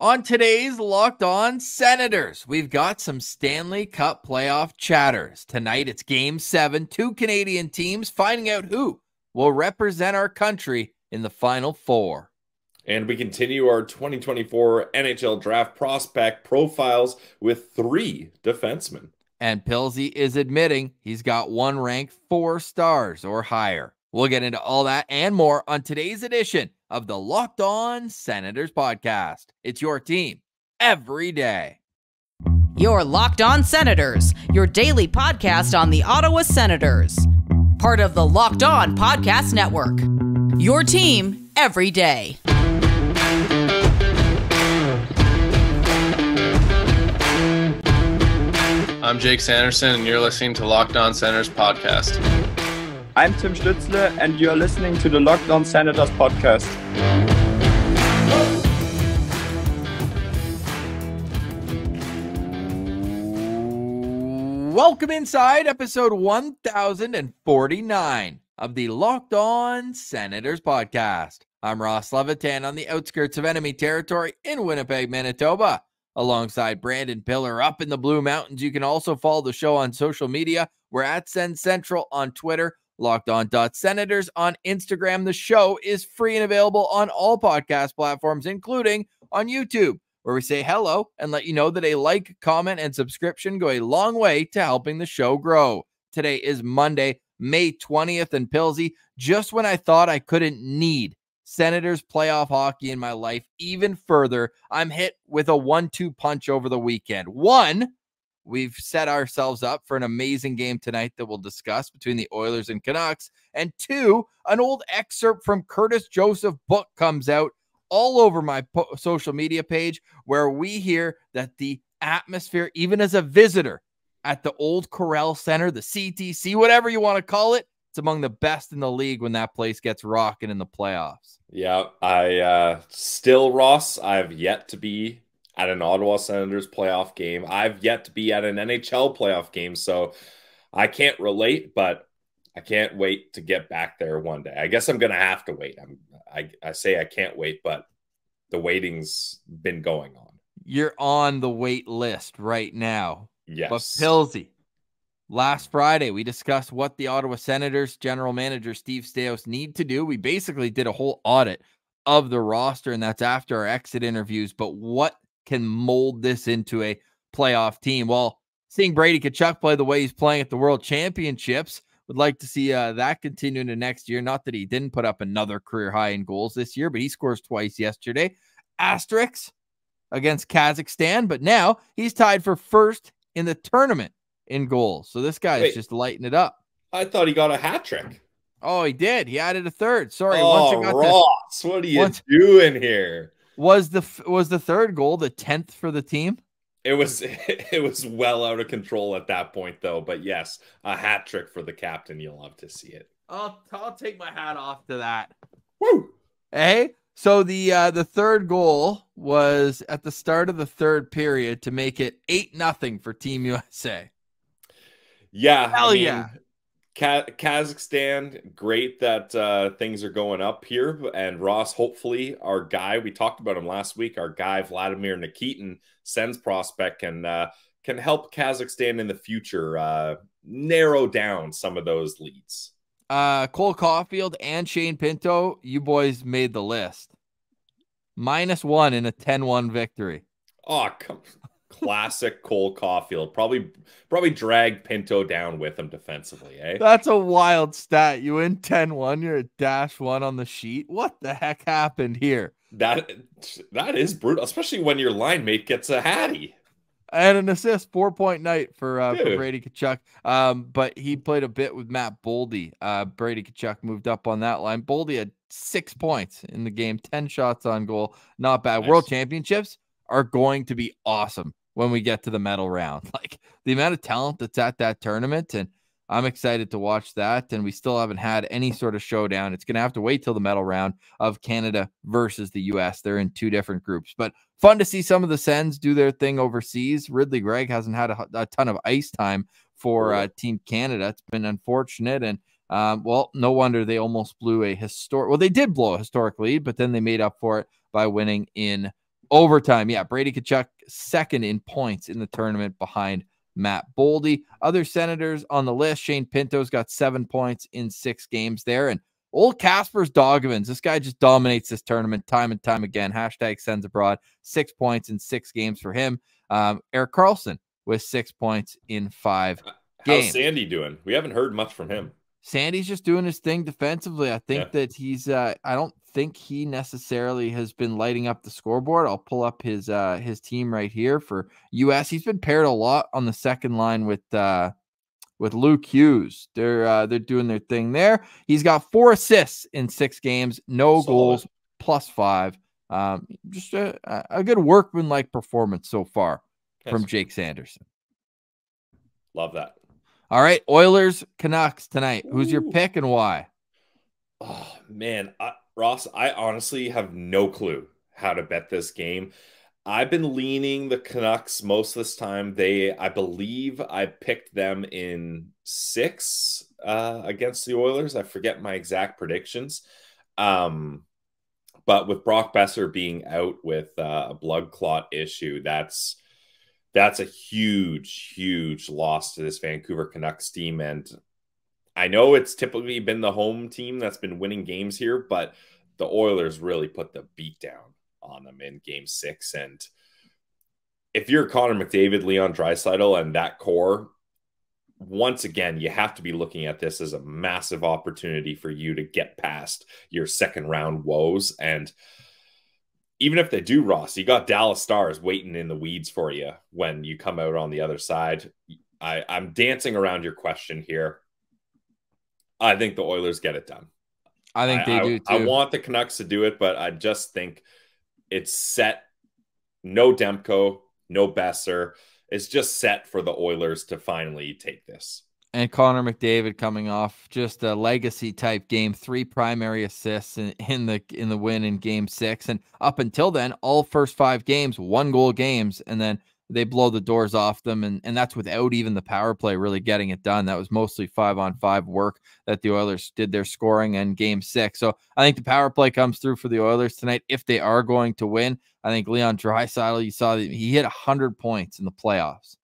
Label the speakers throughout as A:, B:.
A: On today's Locked On Senators, we've got some Stanley Cup playoff chatters. Tonight it's Game 7, two Canadian teams finding out who will represent our country in the Final Four.
B: And we continue our 2024 NHL Draft Prospect Profiles with 3 defensemen.
A: And Pilsy is admitting he's got one ranked 4 stars or higher. We'll get into all that and more on today's edition of the Locked On Senators podcast. It's your team every day.
C: You're Locked On Senators, your daily podcast on the Ottawa Senators. Part of the Locked On Podcast Network. Your team every day.
D: I'm Jake Sanderson, and you're listening to Locked On Senators podcast.
E: I'm Tim Stützle, and you're listening to the Locked On Senators podcast.
A: Welcome inside episode 1049 of the Locked On Senators podcast. I'm Ross Levitan on the outskirts of enemy territory in Winnipeg, Manitoba, alongside Brandon Piller up in the Blue Mountains. You can also follow the show on social media. We're at Sens Central on Twitter, LockedOn.Senators on Instagram. The show is free and available on all podcast platforms, including on YouTube, where we say hello and let you know that a like, comment, and subscription go a long way to helping the show grow. Today is Monday, May 20th, and Pilsy, just when I thought I couldn't need Senators playoff hockey in my life even further, I'm hit with a 1-2 punch over the weekend. One, we've set ourselves up for an amazing game tonight that we'll discuss between the Oilers and Canucks. And two, an old excerpt from Curtis Joseph's book comes out all over my social media page, where we hear that the atmosphere, even as a visitor at the old Corel Center, the CTC, whatever you want to call it, it's among the best in the league when that place gets rocking in the playoffs.
B: Yeah, Ross, I've yet to be at an Ottawa Senators playoff game. I've yet to be at an NHL playoff game, so I can't relate, but I can't wait to get back there one day. I guess I'm going to have to wait. I say I can't wait, but the waiting's been going on.
A: You're on the wait list right now.
B: Yes.
A: But Pilsy, last Friday, we discussed what the Ottawa Senators general manager Steve Staios need to do. We basically did a whole audit of the roster, and that's after our exit interviews. But what can mold this into a playoff team? Well, seeing Brady Tkachuk play the way he's playing at the World Championships, would like to see that continue into next year. Not that he didn't put up another career high in goals this year, but he scores twice yesterday. Asterix against Kazakhstan, but now he's tied for first in the tournament in goals. So this guy is just lighting it up.
B: I thought he got a hat trick.
A: Oh, he did. He added a third. Sorry.
B: Oh, Ross, what are you doing here?
A: Was the third goal the 10th for the team?
B: It was well out of control at that point, though. But yes, a hat trick for the captain. You'll love to see it.
A: I'll take my hat off to that.
B: Woo!
A: Hey, so the third goal was at the start of the third period to make it 8-0 for Team USA.
B: Yeah,
A: hell yeah.
B: Kazakhstan, great that things are going up here. And Ross, hopefully our guy, we talked about him last week, our guy Vladimir Nikitin, Sens prospect, can help Kazakhstan in the future narrow down some of those leads.
A: Cole Caulfield and Shane Pinto, you boys made the list. -1 in a 10-1 victory.
B: Oh, classic Cole Caulfield. Probably dragged Pinto down with him defensively, eh?
A: That's a wild stat. You win 10-1, you're a -1 on the sheet. What the heck happened here?
B: That is brutal, especially when your line mate gets a hattie.
A: And an assist, 4-point night for Brady Tkachuk. But he played a bit with Matt Boldy. Brady Tkachuk moved up on that line. Boldy had 6 points in the game, 10 shots on goal. Not bad. Nice. World Championships are going to be awesome when we get to the medal round. Like the amount of talent that's at that tournament, and I'm excited to watch that. And we still haven't had any sort of showdown. It's going to have to wait till the medal round of Canada versus the U.S. They're in 2 different groups, but fun to see some of the Sens do their thing overseas. Ridley Gregg hasn't had a ton of ice time for Team Canada. It's been unfortunate. And well, no wonder they almost blew a historic. Well, they did blow a historic lead, but then they made up for it by winning in Overtime, yeah. Brady Tkachuk second in points in the tournament behind Matt Boldy. Other Senators on the list, Shane Pinto's got 7 points in 6 games there. And old Kasper's Dogovins, this guy just dominates this tournament time and time again. Hashtag Sens Abroad, 6 points in 6 games for him. Erik Karlsson with 6 points in 5 games.
B: How's Sandy doing? We haven't heard much from him.
A: Sandy's just doing his thing defensively. I think that he's I don't think he necessarily has been lighting up the scoreboard. I'll pull up his team right here for US. He's been paired a lot on the second line with Luke Hughes. They're doing their thing there. He's got 4 assists in 6 games, no
B: Solid.
A: goals, +5. Just a good workman-like performance so far from Jake Sanderson.
B: Love that.
A: All right, Oilers, Canucks tonight. Who's your pick and why?
B: Oh, man. Ross, I honestly have no clue how to bet this game. I've been leaning the Canucks most of this time. I believe I picked them in 6 against the Oilers. I forget my exact predictions. But with Brock Besser being out with a blood clot issue, that's a huge, huge loss to this Vancouver Canucks team. And I know it's typically been the home team that's been winning games here, but the Oilers really put the beat down on them in game 6. And if you're Connor McDavid, Leon Draisaitl, and that core, once again, you have to be looking at this as a massive opportunity for you to get past your second round woes. And even if they do, Ross, you got Dallas Stars waiting in the weeds for you when you come out on the other side. I'm dancing around your question here. I think the Oilers get it done.
A: I think they do too.
B: I want the Canucks to do it, but I just think it's set. No Demko, no Besser. It's just set for the Oilers to finally take this.
A: And Connor McDavid coming off just a legacy type game, 3 primary assists in the win in game 6. And up until then, all first 5 games, 1-goal games, and then they blow the doors off them. And that's without even the power play really getting it done. That was mostly 5-on-5 work that the Oilers did their scoring in game 6. So I think the power play comes through for the Oilers tonight if they are going to win. I think Leon Draisaitl, you saw that he hit 100 points in the playoffs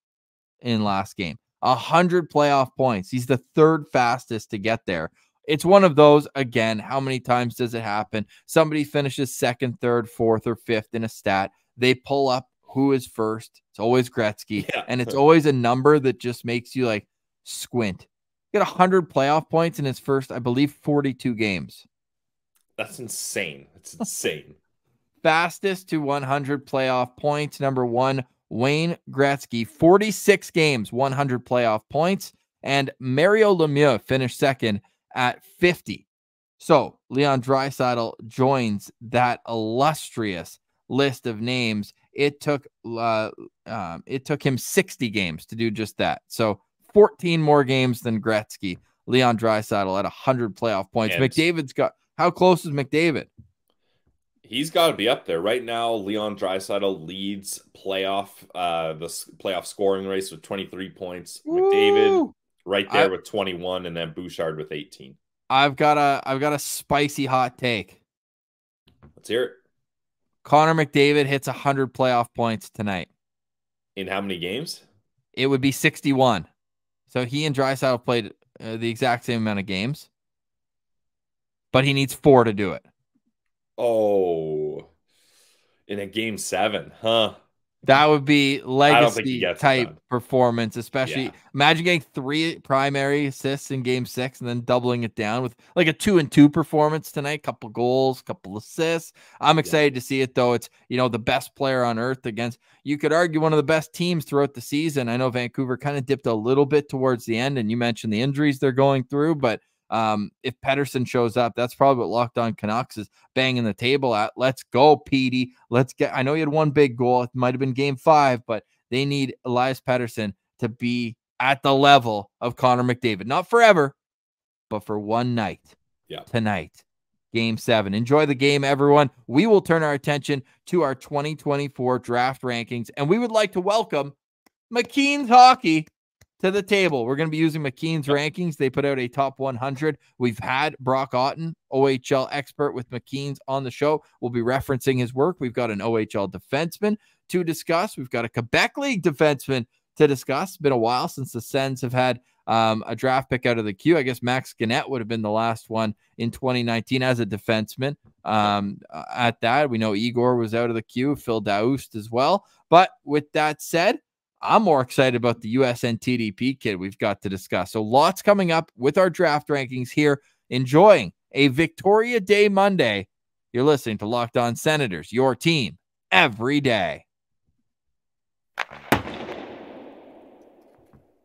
A: in last game. 100 playoff points. He's the 3rd fastest to get there. It's one of those, again, how many times does it happen? Somebody finishes 2nd, 3rd, 4th, or 5th in a stat. They pull up who is first. It's always Gretzky. Yeah. And it's always a number that just makes you like squint. Get 100 playoff points in his first, I believe, 42 games.
B: That's insane. It's insane.
A: Fastest to 100 playoff points. Number 1, Wayne Gretzky, 46 games, 100 playoff points. And Mario Lemieux finished 2nd at 50. So Leon Draisaitl joins that illustrious list of names. It took him 60 games to do just that. So 14 more games than Gretzky. Leon Draisaitl at 100 playoff points. And McDavid's got, how close is McDavid?
B: He's got to be up there right now. Leon Draisaitl leads the playoff scoring race with 23 points. Woo! McDavid right there with 21, and then Bouchard with 18.
A: I've got a spicy hot take.
B: Let's hear it.
A: Connor McDavid hits 100 playoff points tonight.
B: In how many games?
A: It would be 61. So he and Draisaitl played the exact same amount of games, but he needs 4 to do it.
B: Oh, in a game 7, huh?
A: That would be legacy type performance, especially imagine getting 3 primary assists in game 6 and then doubling it down with like a 2-2 performance tonight, couple goals, couple assists. I'm excited to see it though. It's, the best player on earth against, you could argue, one of the best teams throughout the season. I know Vancouver kind of dipped a little bit towards the end, and you mentioned the injuries they're going through, but if Pettersson shows up, that's probably what Locked On Canucks is banging the table at. Let's go, Petey. I know he had 1 big goal. It might have been game 5, but they need Elias Pettersson to be at the level of Connor McDavid. Not forever, but for one night.
B: Yeah. Tonight.
A: Game 7. Enjoy the game, everyone. We will turn our attention to our 2024 draft rankings, and we would like to welcome McKeen's Hockey to the table. We're going to be using McKeen's rankings. They put out a top 100. We've had Brock Otten, OHL expert with McKeen's, on the show. We'll be referencing his work. We've got an OHL defenseman to discuss. We've got a Quebec League defenseman to discuss. It's been a while since the Sens have had a draft pick out of the queue. I guess Max Gannett would have been the last one in 2019 as a defenseman. At that, we know Igor was out of the queue, Phil Daoust as well. But with that said, I'm more excited about the USNTDP kid we've got to discuss. So lots coming up with our draft rankings here. Enjoying a Victoria Day Monday. You're listening to Locked On Senators, your team every day.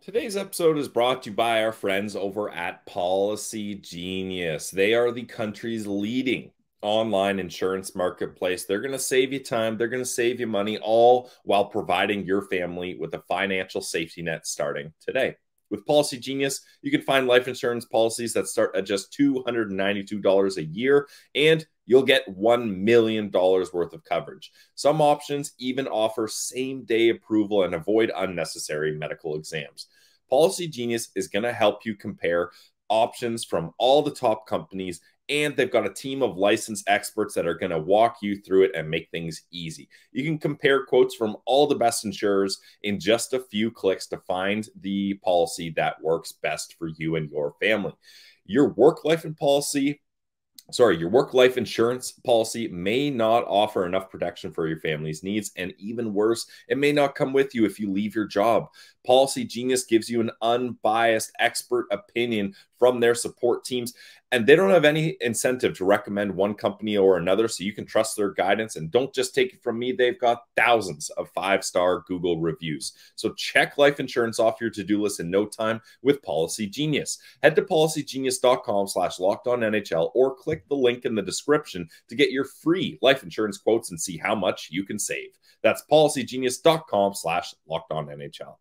B: Today's episode is brought to you by our friends over at Policy Genius. They are the country's leading online insurance marketplace. They're going to save you time. They're going to save you money, all while providing your family with a financial safety net starting today. With Policy Genius, you can find life insurance policies that start at just $292 a year, and you'll get $1 million worth of coverage. Some options even offer same-day approval and avoid unnecessary medical exams. Policy Genius is going to help you compare options from all the top companies, and they've got a team of licensed experts that are going to walk you through it and make things easy. You can compare quotes from all the best insurers in just a few clicks to find the policy that works best for you and your family. Your work-life insurance policy may not offer enough protection for your family's needs, and even worse, it may not come with you if you leave your job. Policy Genius gives you an unbiased expert opinion from their support teams, and they don't have any incentive to recommend one company or another, so you can trust their guidance. And don't just take it from me, they've got thousands of 5-star Google reviews. So check life insurance off your to-do list in no time with Policy Genius. Head to policygenius.com/LockedOnNHL or click the link in the description to get your free life insurance quotes and see how much you can save. That's policygenius.com/LockedOnNHL.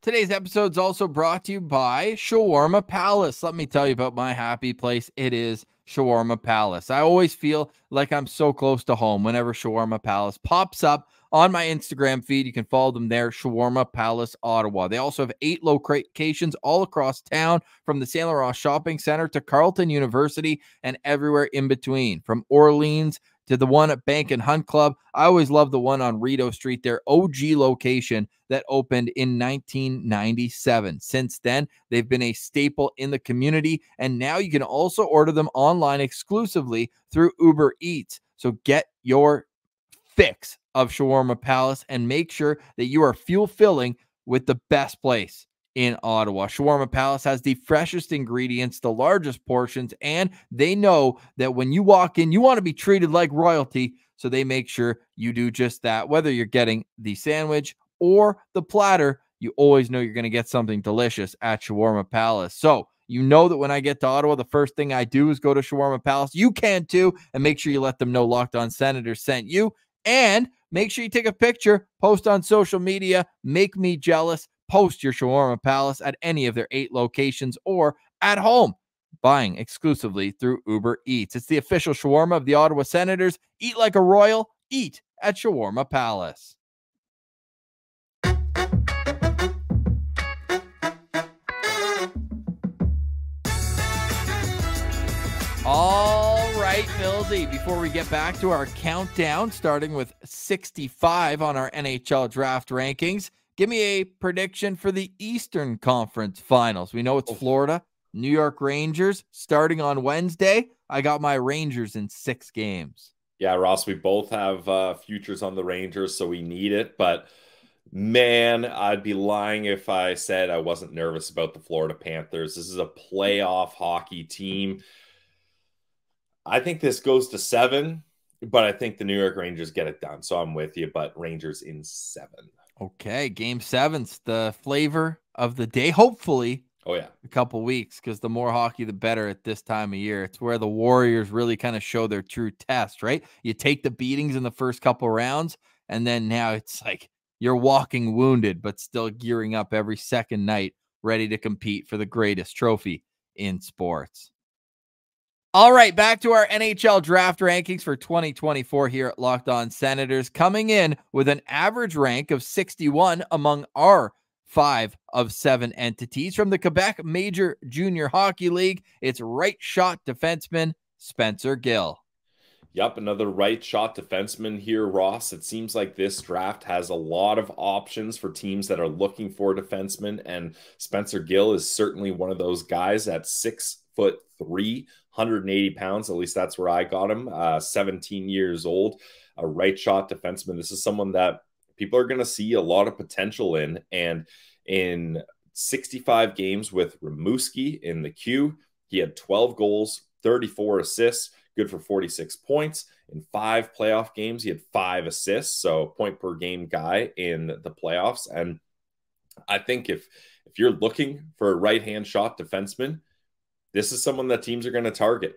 A: Today's episode is also brought to you by Shawarma Palace. Let me tell you about my happy place. It is Shawarma Palace. I always feel like I'm so close to home whenever Shawarma Palace pops up on my Instagram feed. You can follow them there, Shawarma Palace Ottawa. They also have 8 locations all across town, from the St. Laurent Shopping Center to Carleton University and everywhere in between, from Orleans to the one at Bank and Hunt Club. I always love the one on Rideau Street, their OG location that opened in 1997. Since then, they've been a staple in the community, and now you can also order them online exclusively through Uber Eats. So get your fix of Shawarma Palace and make sure that you are fuel-filling with the best place in Ottawa. Shawarma Palace has the freshest ingredients, the largest portions, and they know that when you walk in, you want to be treated like royalty, so they make sure you do just that. Whether you're getting the sandwich or the platter, you always know you're going to get something delicious at Shawarma Palace. So you know that when I get to Ottawa, the first thing I do is go to Shawarma Palace. You can too, and make sure you let them know Locked On Senators sent you, and make sure you take a picture, post on social media, make me jealous. Post your Shawarma Palace at any of their 8 locations or at home, buying exclusively through Uber Eats. It's the official shawarma of the Ottawa Senators. Eat like a royal. Eat at Shawarma Palace. All right, Philzy, before we get back to our countdown, starting with 65 on our NHL draft rankings, give me a prediction for the Eastern Conference Finals. We know it's Florida, New York Rangers starting on Wednesday. I got my Rangers in 6 games.
B: Yeah, Ross, we both have futures on the Rangers, so we need it. But, man, I'd be lying if I said I wasn't nervous about the Florida Panthers. This is a playoff hockey team. I think this goes to 7, but I think the New York Rangers get it done. So I'm with you, but Rangers in 7.
A: Okay, game 7's the flavor of the day, hopefully.
B: Oh, yeah.
A: A couple weeks, because the more hockey, the better at this time of year. It's where the Warriors really kind of show their true test, right? You take the beatings in the first couple rounds, and then now it's like you're walking wounded, but still gearing up every second night, ready to compete for the greatest trophy in sports. All right, back to our NHL draft rankings for 2024 here at Locked On Senators, coming in with an average rank of 61 among our 5 of 7 entities. From the Quebec Major Junior Hockey League, it's right shot defenseman Spencer Gill.
B: Yep, another right shot defenseman here, Ross. It seems like this draft has a lot of options for teams that are looking for defensemen, and Spencer Gill is certainly one of those guys at 6'3", 180 pounds. At least that's where I got him. 17 years old, a right shot defenseman. This is someone that people are going to see a lot of potential in, and in 65 games with Rimouski in the Q, he had 12 goals, 34 assists, good for 46 points. In 5 playoff games, he had 5 assists, so point per game guy in the playoffs. And I think if you're looking for a right-hand shot defenseman, this is someone that teams are going to target.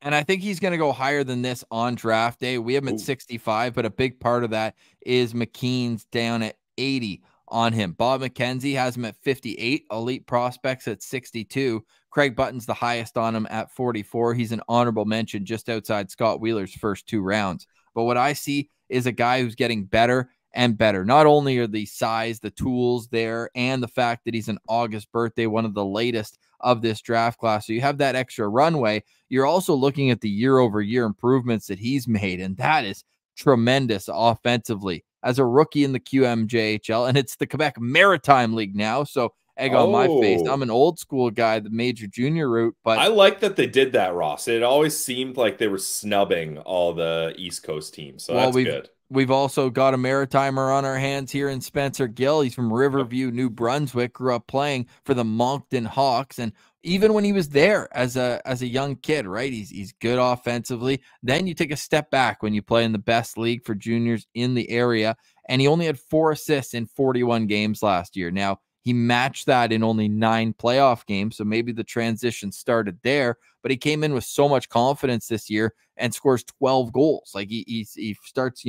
A: And I think he's going to go higher than this on draft day. We have him at 65, but a big part of that is McKean's down at 80 on him. Bob McKenzie has him at 58. Elite Prospects at 62. Craig Button's the highest on him at 44. He's an honorable mention just outside Scott Wheeler's first 2 rounds. But what I see is a guy who's getting better and better. Not only are the size, the tools there, and the fact that he's an August birthday, one of the latest of this draft class. So you have that extra runway. You're also looking at the year-over-year improvements that he's made, and that is tremendous offensively. As a rookie in the QMJHL, and it's the Quebec Maritime League now, so egg on my face. I'm an old school guy, the major junior route, but
B: I like that they did that, Ross. It always seemed like they were snubbing all the East Coast teams, so that's good.
A: We've also got a Maritimer on our hands here in Spencer Gill. He's from Riverview, New Brunswick, grew up playing for the Moncton Hawks, and even when he was there as a young kid, right? He's good offensively. Then you take a step back when you play in the best league for juniors in the area, and he only had 4 assists in 41 games last year. Now, he matched that in only 9 playoff games, so maybe the transition started there, but he came in with so much confidence this year and scores 12 goals. Like he starts,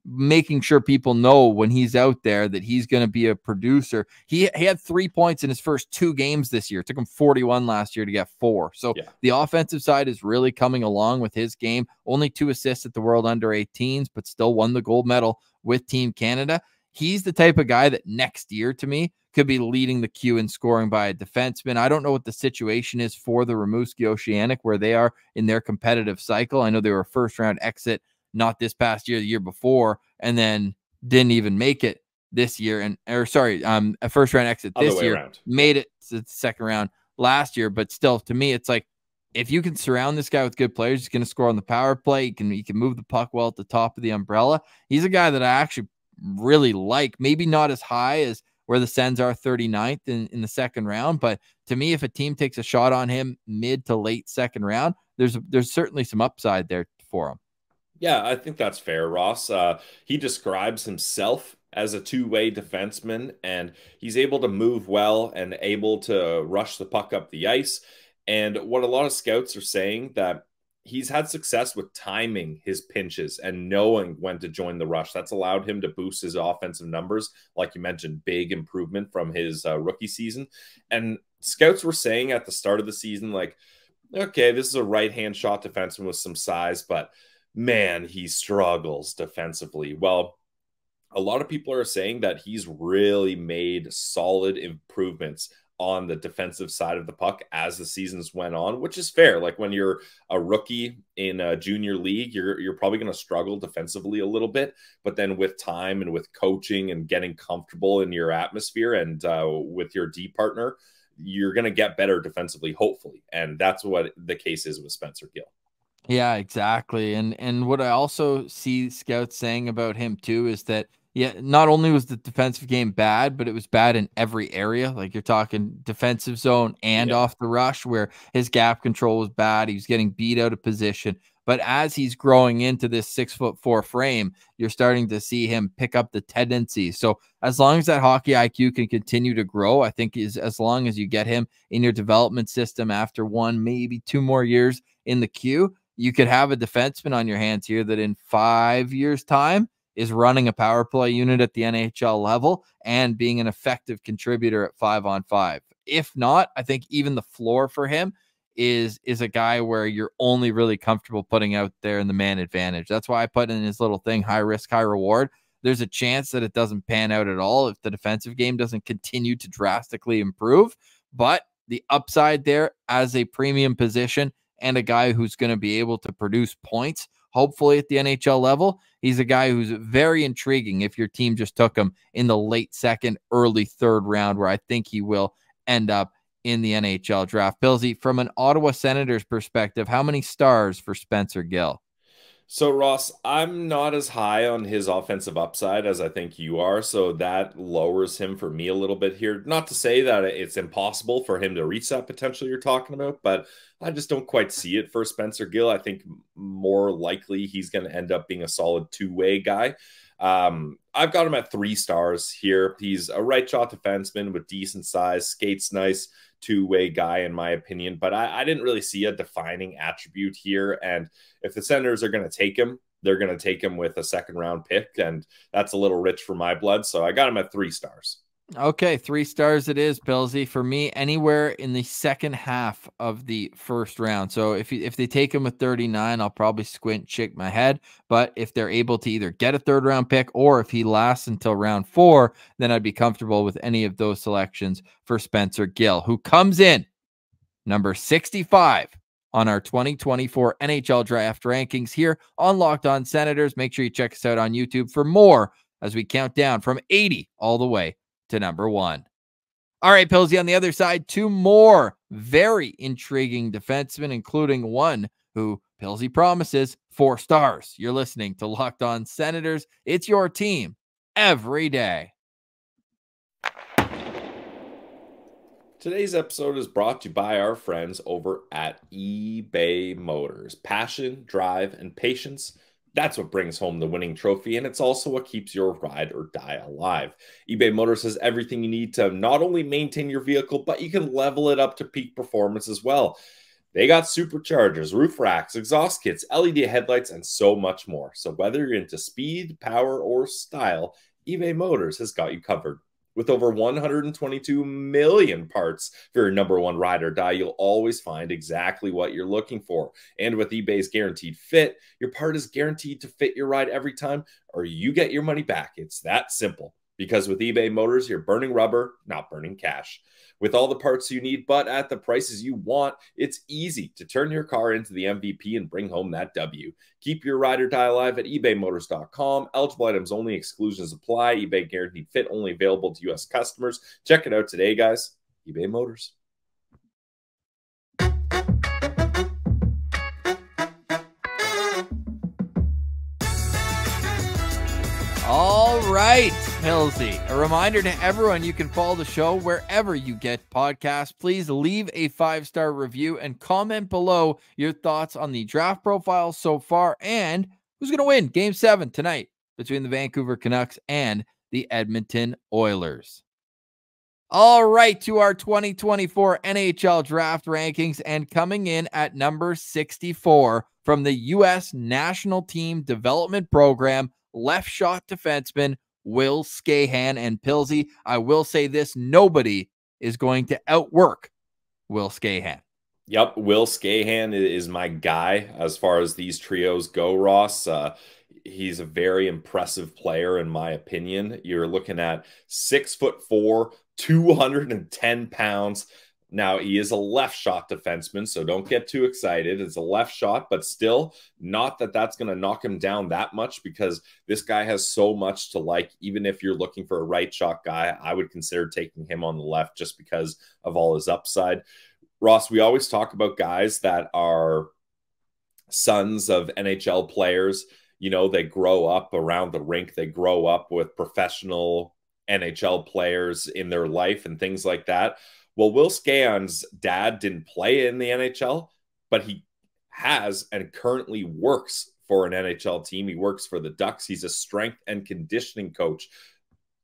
A: making sure people know when he's out there that he's going to be a producer. He had 3 points in his first 2 games this year. It took him 41 last year to get 4. So the offensive side is really coming along with his game. Only 2 assists at the World Under-18s, but still won the gold medal with Team Canada. He's the type of guy that next year, to me, could be leading the queue in scoring by a defenseman. I don't know what the situation is for the Rimouski Oceanic, where they are in their competitive cycle. I know they were a first-round exit, not this past year, the year before, and then didn't even make it this year. A first-round exit this year, made it to the second round last year. But still, to me, it's like, if you can surround this guy with good players, he's going to score on the power play. He can move the puck well at the top of the umbrella. He's a guy that I actually really like. Maybe not as high as where the Sens are 39th in the second round, but to me, if a team takes a shot on him mid to late second round, there's certainly some upside there for him.
B: Yeah, I think that's fair, Ross. He describes himself as a two-way defenseman, and he's able to move well and able to rush the puck up the ice. And what a lot of scouts are saying, that he's had success with timing his pinches and knowing when to join the rush. That's allowed him to boost his offensive numbers. Like you mentioned, big improvement from his rookie season. And scouts were saying at the start of the season, like, okay, this is a right-hand shot defenseman with some size, but man, he struggles defensively. Well, a lot of people are saying that he's really made solid improvements on the defensive side of the puck as the seasons went on, which is fair. Like when you're a rookie in a junior league, you're probably going to struggle defensively a little bit, but then with time and with coaching and getting comfortable in your atmosphere and with your D partner, you're going to get better defensively, hopefully. And that's what the case is with Spencer Gill.
A: Yeah, exactly. And what I also see scouts saying about him too is that, yeah, not only was the defensive game bad, but it was bad in every area. Like you're talking defensive zone and off the rush, where his gap control was bad. He was getting beat out of position. But as he's growing into this 6'4" frame, you're starting to see him pick up the tendencies. So as long as that hockey IQ can continue to grow, I think as long as you get him in your development system after 1, maybe 2 more years in the queue, you could have a defenseman on your hands here that in 5 years' time is running a power play unit at the NHL level and being an effective contributor at 5-on-5. If not, I think even the floor for him is a guy where you're only really comfortable putting out there in the man advantage. That's why I put in his little thing, high risk, high reward. there's a chance that it doesn't pan out at all if the defensive game doesn't continue to drastically improve. But the upside there as a premium position and a guy who's going to be able to produce points, hopefully at the NHL level, he's a guy who's very intriguing if your team just took him in the late second, early third round, where I think he will end up in the NHL draft. Pilsy, from an Ottawa Senators perspective, how many stars for Spencer Gill?
B: So, Ross, I'm not as high on his offensive upside as I think you are, so that lowers him for me a little bit here. Not to say that it's impossible for him to reach that potential you're talking about, but I just don't quite see it for Spencer Gill. I think more likely he's going to end up being a solid two-way guy. I've got him at 3 stars here. He's a right shot defenseman with decent size, skates nice, two-way guy in my opinion, but I didn't really see a defining attribute here. And if the Senators are going to take him, they're going to take him with a second-round pick, and that's a little rich for my blood. So I got him at 3 stars.
A: Okay, 3 stars it is, Pilsy. For me, anywhere in the second half of the first round. So if they take him with 39, I'll probably squint, shake my head. But if they're able to either get a third-round pick or if he lasts until round 4, then I'd be comfortable with any of those selections for Spencer Gill, who comes in number 65 on our 2024 NHL Draft rankings here on Locked On Senators. Make sure you check us out on YouTube for more as we count down from 80 all the way to number 1. All right, Pilsy, on the other side, 2 more very intriguing defensemen, including one who Pilsy promises 4 stars. You're listening to Locked On Senators. It's your team every day.
B: Today's episode is brought to you by our friends over at eBay Motors. Passion, drive, and patience. That's what brings home the winning trophy, and it's also what keeps your ride or die alive. eBay Motors has everything you need to not only maintain your vehicle, but you can level it up to peak performance as well. They got superchargers, roof racks, exhaust kits, LED headlights, and so much more. So whether you're into speed, power, or style, eBay Motors has got you covered. With over 122 million parts for your number one ride or die, you'll always find exactly what you're looking for. And with eBay's guaranteed fit, your part is guaranteed to fit your ride every time, or you get your money back. It's that simple. Because with eBay Motors, you're burning rubber, not burning cash. With all the parts you need, but at the prices you want, it's easy to turn your car into the MVP and bring home that W. Keep your ride or die alive at ebaymotors.com. Eligible items only, exclusions apply. eBay guaranteed fit only available to U.S. customers. Check it out today, guys. eBay Motors.
A: All right, Pilsy. A reminder to everyone, you can follow the show wherever you get podcasts. Please leave a 5-star review and comment below your thoughts on the draft profiles so far and who's going to win Game 7 tonight between the Vancouver Canucks and the Edmonton Oilers. All right, to our 2024 NHL Draft rankings, and coming in at number 64 from the U.S. National Team Development Program, left shot defenseman Will Skahan. And Pilsy, I will say this, nobody is going to outwork Will Skahan.
B: Yep, Will Skahan is my guy as far as these trios go, Ross. He's a very impressive player, in my opinion. You're looking at 6'4", 210 pounds. Now, he is a left shot defenseman, so don't get too excited. It's a left shot, but still not that that's going to knock him down that much, because this guy has so much to like. Even if you're looking for a right shot guy, I would consider taking him on the left just because of all his upside. Ross, we always talk about guys that are sons of NHL players. You know, they grow up around the rink. They grow up with professional NHL players in their life and things like that. Well, Will Skahan's dad didn't play in the NHL, but he has and currently works for an NHL team. He works for the Ducks. He's a strength and conditioning coach.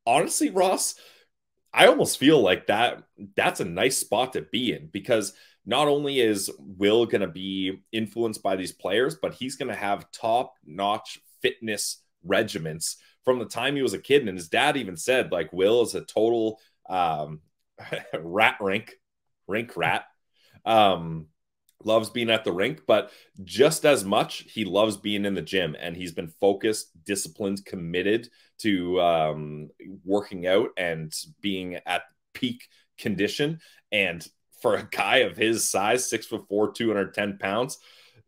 B: Honestly, Ross, I almost feel like that's a nice spot to be in, because not only is Will going to be influenced by these players, but he's going to have top-notch fitness regimens from the time he was a kid. And his dad even said, like, Will is a total rink rat. loves being at the rink, but just as much, he loves being in the gym, and he's been focused, disciplined, committed to working out and being at peak condition. And for a guy of his size, 6'4", 210 pounds,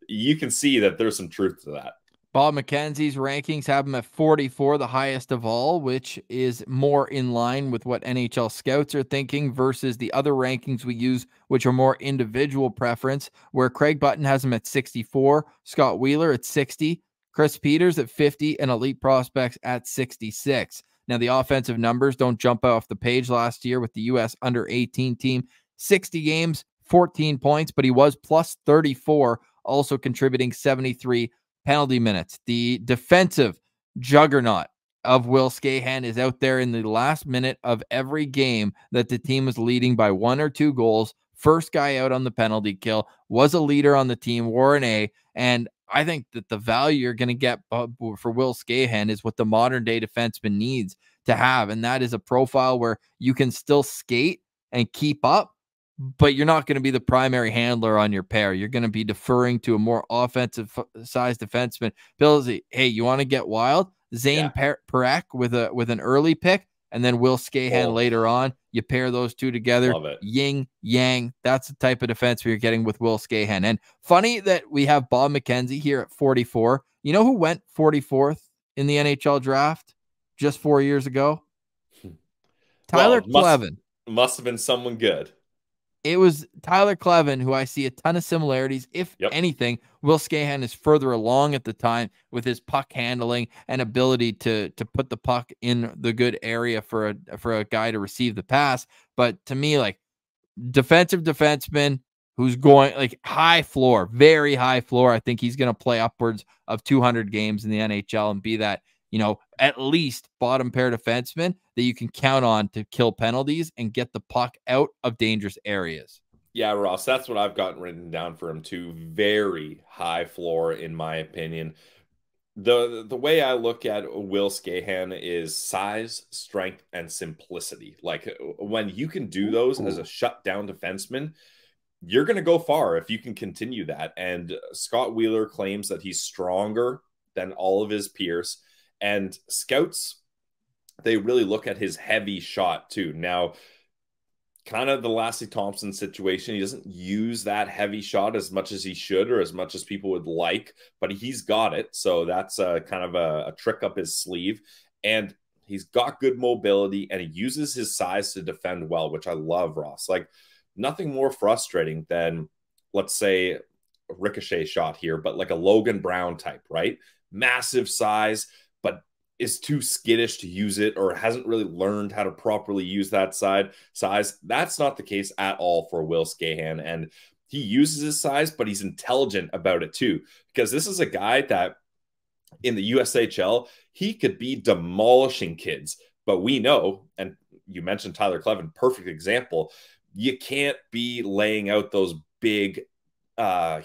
B: you can see that there's some truth to that.
A: Bob McKenzie's rankings have him at 44, the highest of all, which is more in line with what NHL scouts are thinking versus the other rankings we use, which are more individual preference, where Craig Button has him at 64, Scott Wheeler at 60, Chris Peters at 50, and Elite Prospects at 66. Now, the offensive numbers don't jump off the page last year with the U.S. under-18 team. 60 games, 14 points, but he was plus 34, also contributing 73 penalty minutes. The defensive juggernaut of Will Skahan is out there in the last minute of every game that the team is leading by 1 or 2 goals. First guy out on the penalty kill, was a leader on the team, wore an A, and I think that the value you're going to get for Will Skahan is what the modern day defenseman needs to have, and that is a profile where you can still skate and keep up, but you're not going to be the primary handler on your pair. You're going to be deferring to a more offensive size defenseman. Billsy, hey, you want to get wild? Zane Parekh with an early pick, and then Will Skahan later on. You pair those two together.
B: Love it.
A: Yin, yang. That's the type of defense you're getting with Will Skahan. And funny that we have Bob McKenzie here at 44. You know who went 44th in the NHL draft just 4 years ago? Tyler Clevin.
B: Must have been someone good.
A: It was Tyler Clevin, who I see a ton of similarities. If anything, Will Skahan is further along at the time with his puck handling and ability to put the puck in the good area for a guy to receive the pass. But to me, like, defensive defenseman who's going like high floor, very high floor. I think he's going to play upwards of 200 games in the NHL and be that, you know, at least bottom pair defenseman that you can count on to kill penalties and get the puck out of dangerous areas.
B: Yeah, Ross, that's what I've gotten written down for him too. Very high floor, in my opinion. The way I look at Will Skahan is size, strength, and simplicity. Like, when you can do those as a shutdown defenseman, you're going to go far if you can continue that. And Scott Wheeler claims that he's stronger than all of his peers. And scouts, they really look at his heavy shot too. Now, kind of the Lassie Thompson situation, he doesn't use that heavy shot as much as he should or as much as people would like, but he's got it. So that's kind of a trick up his sleeve. And he's got good mobility, and he uses his size to defend well, which I love, Ross. Like, nothing more frustrating than, let's say, a ricochet shot here, but like a Logan Brown type, right? Massive size, but is too skittish to use it or hasn't really learned how to properly use that size. That's not the case at all for Will Skahan. And he uses his size, but he's intelligent about it too, because this is a guy that in the USHL, he could be demolishing kids. But we know, and you mentioned Tyler Clevin, perfect example, you can't be laying out those big,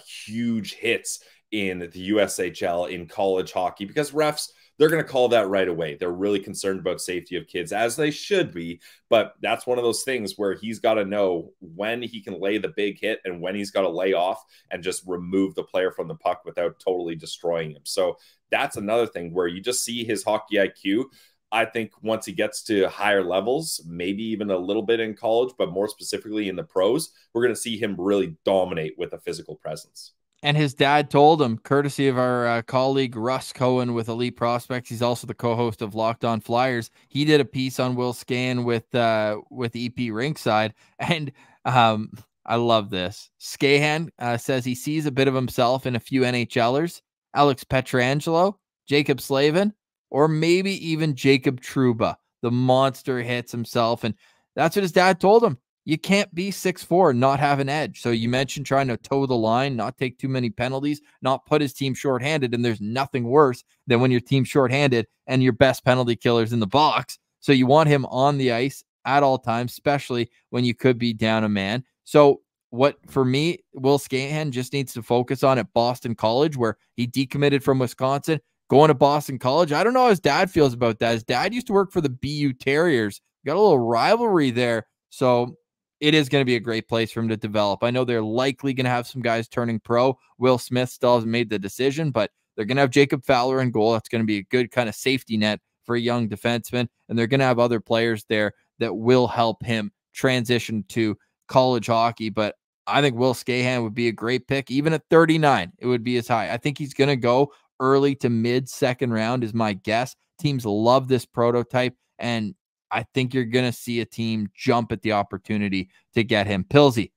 B: huge hits in the USHL in college hockey, because refs, they're going to call that right away. They're really concerned about safety of kids, as they should be. But that's one of those things where he's got to know when he can lay the big hit and when he's got to lay off and just remove the player from the puck without totally destroying him. So that's another thing where you just see his hockey IQ. I think once he gets to higher levels, maybe even a little bit in college, but more specifically in the pros, we're going to see him really dominate with a physical presence.
A: And his dad told him, courtesy of our colleague Russ Cohen with Elite Prospects. He's also the co-host of Locked On Flyers. He did a piece on Will Skahan with EP Rinkside, and I love this. Skahan says he sees a bit of himself in a few NHLers: Alex Pietrangelo, Jacob Slavin, or maybe even Jacob Trouba. The monster hits himself, and that's what his dad told him. You can't be 6'4" and not have an edge. So you mentioned trying to toe the line, not take too many penalties, not put his team shorthanded. And there's nothing worse than when your team's shorthanded and your best penalty killer's in the box. So you want him on the ice at all times, especially when you could be down a man. So what, for me, Will Skahan just needs to focus on at Boston College, where he decommitted from Wisconsin, going to Boston College. I don't know how his dad feels about that. His dad used to work for the BU Terriers. Got a little rivalry there. So it is going to be a great place for him to develop. I know they're likely going to have some guys turning pro. Will Smith still hasn't made the decision, but they're going to have Jacob Fowler in goal. That's going to be a good kind of safety net for a young defenseman. And they're going to have other players there that will help him transition to college hockey. But I think Will Skahan would be a great pick. Even at 39, it would be as high. I think he's going to go early to mid second round is my guess. Teams love this prototype, and I think you're going to see a team jump at the opportunity to get him. Pilsy,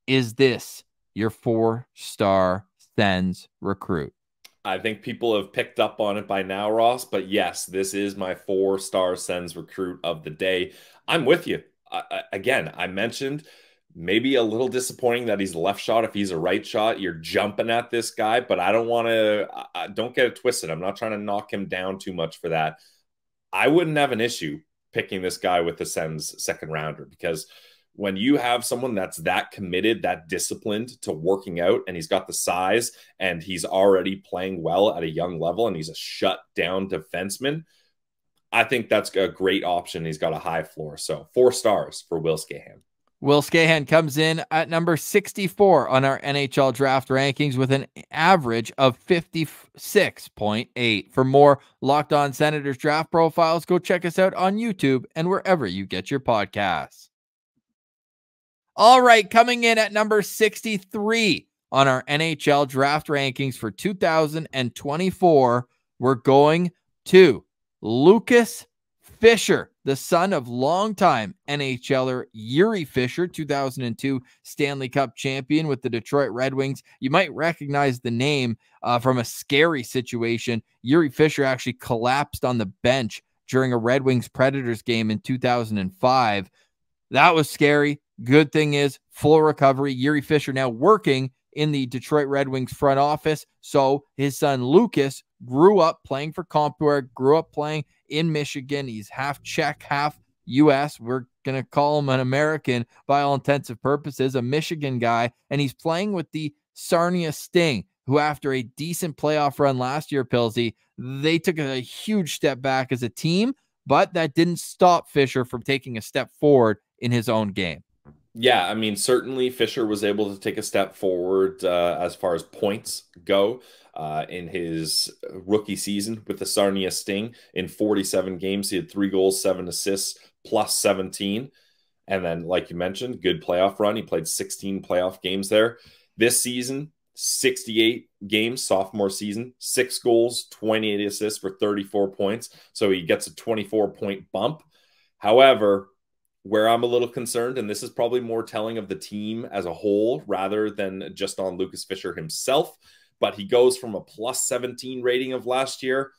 A: is this your 4-star Sens recruit?
B: I think people have picked up on it by now, Ross, but yes, this is my 4-star Sens recruit of the day. I'm with you. Again, I mentioned maybe a little disappointing that he's a left shot. If he's a right shot, you're jumping at this guy, but I don't want to, don't get it twisted. I'm not trying to knock him down too much for that. I wouldn't have an issue picking this guy with the Sens second rounder, because when you have someone that's that committed, that disciplined to working out, and he's got the size and he's already playing well at a young level and he's a shutdown defenseman, I think that's a great option. He's got a high floor. So 4 stars for Will Skahan.
A: Will Skahan comes in at number 64 on our NHL draft rankings with an average of 56.8. For more Locked On Senators draft profiles, go check us out on YouTube and wherever you get your podcasts. All right, coming in at number 63 on our NHL draft rankings for 2024, we're going to Lukas Fischer, the son of longtime NHLer Yuri Fischer, 2002 Stanley Cup champion with the Detroit Red Wings. You might recognize the name from a scary situation. Yuri Fischer actually collapsed on the bench during a Red Wings Predators game in 2005. That was scary. Good thing is, full recovery. Yuri Fischer now working in the Detroit Red Wings front office. So his son Lukas grew up playing for Compuware, grew up playing in Michigan. He's half Czech, half U.S. We're going to call him an American by all intensive purposes, a Michigan guy. And he's playing with the Sarnia Sting, who after a decent playoff run last year, Pilsy, they took a huge step back as a team, but that didn't stop Fischer from taking a step forward in his own game.
B: Yeah, I mean, certainly Fischer was able to take a step forward as far as points go in his rookie season with the Sarnia Sting. In 47 games, he had 3 goals, 7 assists, plus 17. And then, like you mentioned, good playoff run. He played 16 playoff games there. This season, 68 games, sophomore season, 6 goals, 28 assists for 34 points. So he gets a 24-point bump. However, where I'm a little concerned, and this is probably more telling of the team as a whole rather than just on Lukas Fischer himself, but he goes from a plus 17 rating of last year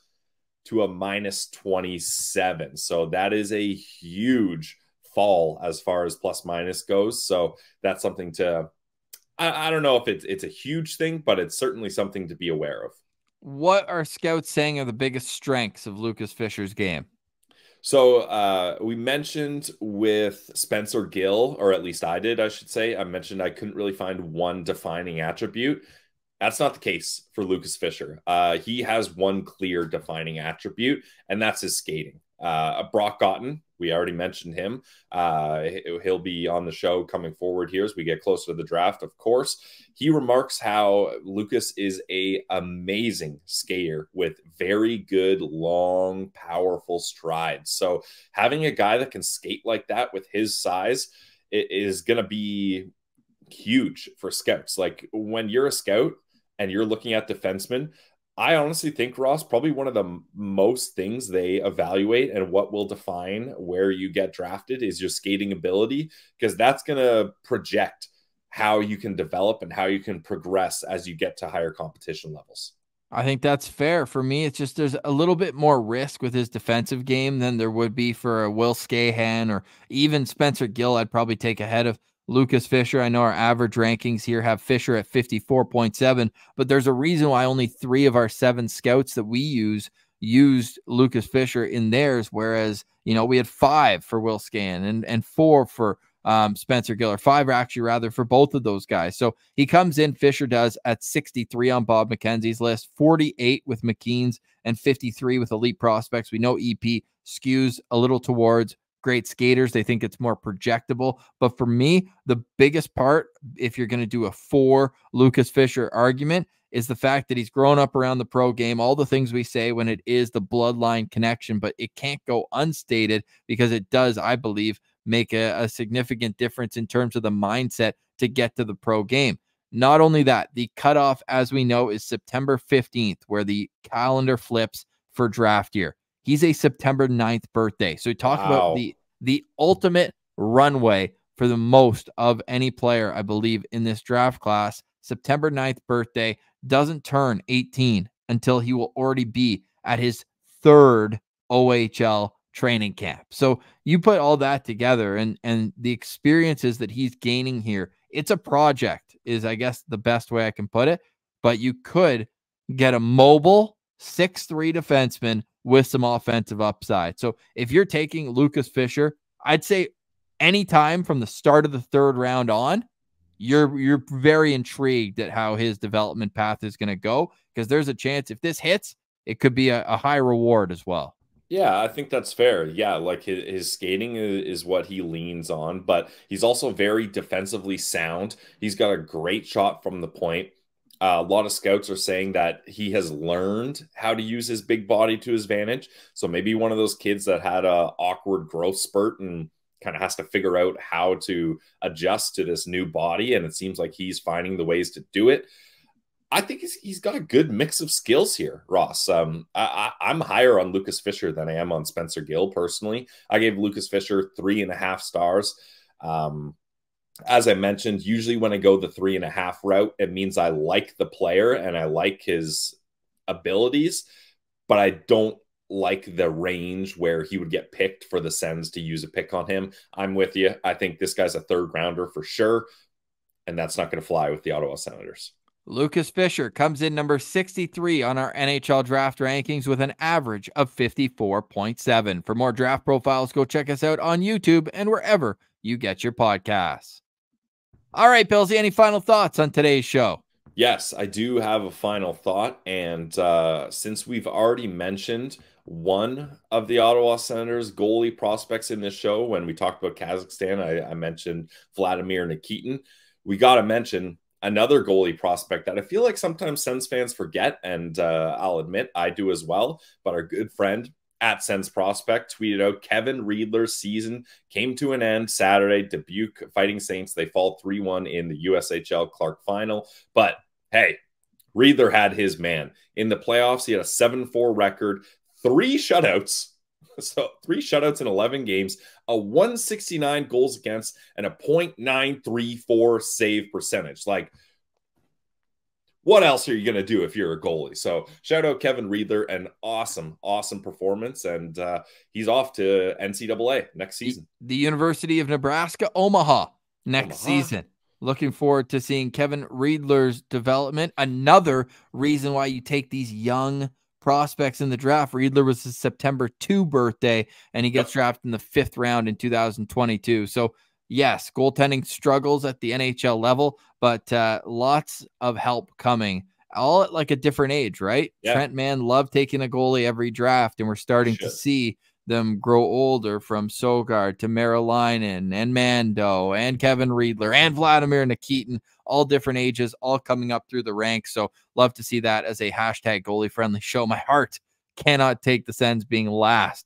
B: to a minus 27. So that is a huge fall as far as plus minus goes. So that's something to, I don't know if it's a huge thing, but it's certainly something to be aware of.
A: What are scouts saying are the biggest strengths of Lukas Fischer's game?
B: So we mentioned with Spencer Gill, or at least I did, I should say, I mentioned I couldn't really find one defining attribute. That's not the case for Lukas Fischer. He has one clear defining attribute, and that's his skating. Brock Gotten, we already mentioned him. He'll be on the show coming forward here as we get closer to the draft, of course. He remarks how Lukas is an amazing skater with very good, long, powerful strides. So having a guy that can skate like that with his size is going to be huge for scouts. Like when you're a scout and you're looking at defensemen, I honestly think, Ross, probably one of the most things they evaluate and what will define where you get drafted is your skating ability, because that's going to project how you can develop and how you can progress as you get to higher competition levels.
A: I think that's fair. For me, it's just there's a little bit more risk with his defensive game than there would be for a Will Skahan or even Spencer Gill. I'd probably take ahead of Lukas Fischer. I know our average rankings here have Fischer at 54.7, but there's a reason why only 3 of our 7 scouts that we used Lukas Fischer in theirs, whereas, you know, we had 5 for Will Skahan and 4 for Spencer Gill, or 5 actually rather for both of those guys. So he comes in, Fischer does, at 63 on Bob McKenzie's list, 48 with McKean's, and 53 with Elite Prospects. We know EP skews a little towards great skaters. They think it's more projectable. But for me, the biggest part, if you're going to do a for Lukas Fischer argument, is the fact that he's grown up around the pro game, all the things we say when it is the bloodline connection, but it can't go unstated because it does, I believe, make a significant difference in terms of the mindset to get to the pro game. Not only that, the cutoff, as we know, is September 15th, where the calendar flips for draft year. He's a September 9th birthday. So we talk about the ultimate runway for the most of any player, I believe, in this draft class. September 9th birthday, doesn't turn 18 until he will already be at his third OHL training camp. So you put all that together and the experiences that he's gaining here, it's a project is, I guess, the best way I can put it. But you could get a mobile 6'3" defenseman with some offensive upside. So if you're taking Lukas Fischer, I'd say anytime from the start of the third round on, you're very intrigued at how his development path is going to go, because there's a chance if this hits, it could be a high reward as well.
B: Yeah, I think that's fair. Yeah, like his skating is what he leans on, but he's also very defensively sound. He's got a great shot from the point. A lot of scouts are saying that he has learned how to use his big body to his advantage. So maybe one of those kids that had a awkward growth spurt and kind of has to figure out how to adjust to this new body. And it seems like he's finding the ways to do it. I think he's got a good mix of skills here, Ross. I'm higher on Lukas Fischer than I am on Spencer Gill, personally. I gave Lukas Fischer 3.5 stars. As I mentioned, usually when I go the 3.5 route, it means I like the player and I like his abilities, but I don't like the range where he would get picked for the Sens to use a pick on him. I'm with you. I think this guy's a third rounder for sure, and that's not going to fly with the Ottawa Senators.
A: Lukas Fischer comes in number 63 on our NHL draft rankings with an average of 54.7. For more draft profiles, go check us out on YouTube and wherever you get your podcasts. All right, Pillsy, any final thoughts on today's show?
B: Yes, I do have a final thought. And since we've already mentioned one of the Ottawa Senators goalie prospects in this show, when we talked about Kazakhstan, I mentioned Vladimir Nikitin. We got to mention another goalie prospect that I feel like sometimes Sens fans forget, and I'll admit I do as well. But our good friend at Sens Prospect tweeted out Kevin Riedler's season came to an end Saturday. Dubuque Fighting Saints, they fall 3-1 in the USHL Clark final. But hey, Riedler had his man. In the playoffs, he had a 7-4 record, 3 shutouts. So 3 shutouts in 11 games, a 169 goals against, and a .934 save percentage. Like, what else are you going to do if you're a goalie? So shout out Kevin Riedler, an awesome performance. And he's off to NCAA next season.
A: The University of Nebraska, Omaha next season. Looking forward to seeing Kevin Riedler's development. Another reason why you take these young prospects in the draft. Riedler was his September 2 birthday, and he gets drafted in the 5th round in 2022. So yes, goaltending struggles at the NHL level, but lots of help coming, all at like a different age, right?
B: Yeah.
A: Trent Mann loved taking a goalie every draft, and we're starting to see them grow older, from Sogard to Marilainen and Mando and Kevin Riedler and Vladimir Nikitin, all different ages, all coming up through the ranks. So love to see that as a hashtag goalie friendly show. My heart cannot take the Sens being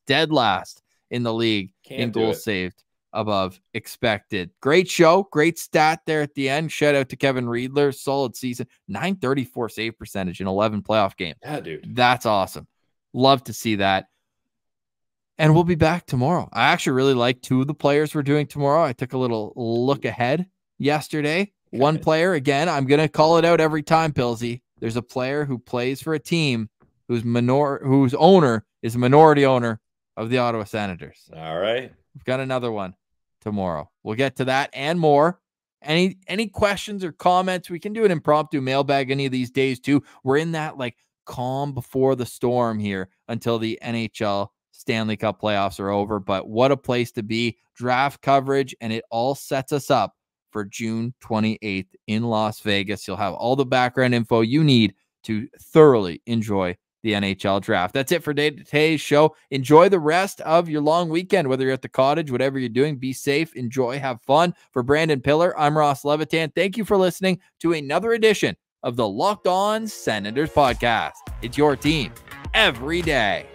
A: dead last in the league in goals saved above expected. Great show, great stat there at the end. Shout out to Kevin Riedler, solid season, .934 save percentage in 11 playoff games.
B: Yeah, dude,
A: that's awesome. Love to see that. And we'll be back tomorrow. I actually really like 2 of the players we're doing tomorrow. I took a little look ahead yesterday. One player, again, I'm going to call it out every time, Pillsy. There's a player who plays for a team whose owner is a minority owner of the Ottawa Senators.
B: All right.
A: We've got another one tomorrow. We'll get to that and more. Any questions or comments? We can do an impromptu mailbag any of these days too. We're in that like calm before the storm here until the NHL Stanley Cup playoffs are over. But what a place to be. Draft coverage, and it all sets us up for June 28th in Las Vegas. You'll have all the background info you need to thoroughly enjoy the NHL draft. That's it for today's show. Enjoy the rest of your long weekend, whether you're at the cottage, whatever you're doing. Be safe, enjoy, have fun. For Brandon Piller, I'm Ross Levitan. Thank you for listening to another edition of the Locked On Senators podcast. It's your team every day.